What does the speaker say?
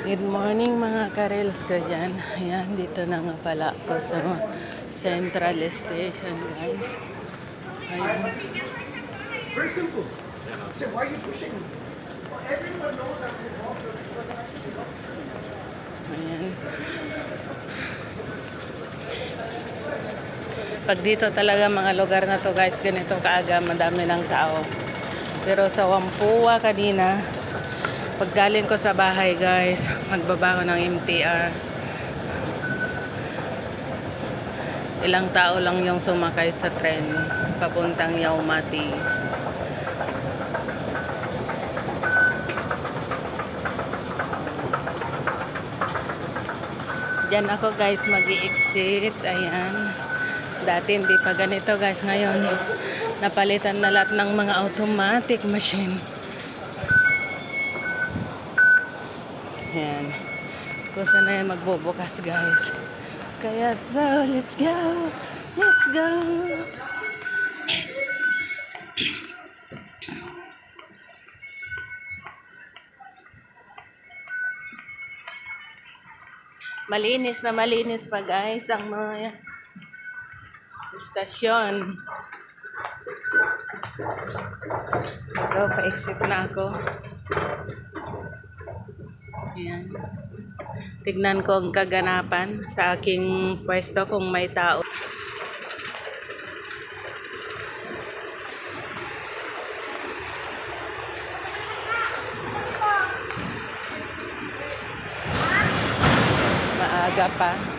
Good morning mga karels ko dyan. Ayan, dito na nga pala ako sa Central Station, guys. Ayan. Very simple. So why are you pushing me? Well, everyone knows I'm involved with Ayan. Pag dito talaga mga lugar na to guys, ganito kaaga, madami ng tao. Pero sa Whampoa kanina, pag galing ko sa bahay guys, magbaba ko ng MTR. Ilang tao lang yung sumakay sa tren papuntang Yaumati. Diyan ako guys mag-i-exit. Ayan. Dati hindi pa ganito guys. Ngayon, napalitan na lahat ng mga automatic machine. Ayan. Kung saan na yan magbubukas guys. Kaya so, let's go. Let's go. Malinis na malinis pa guys ang mga istasyon. Ito, pa-exit na ako. Ayan. Tignan ko ang kaganapan sa aking pwesto kung may tao. Maaga pa.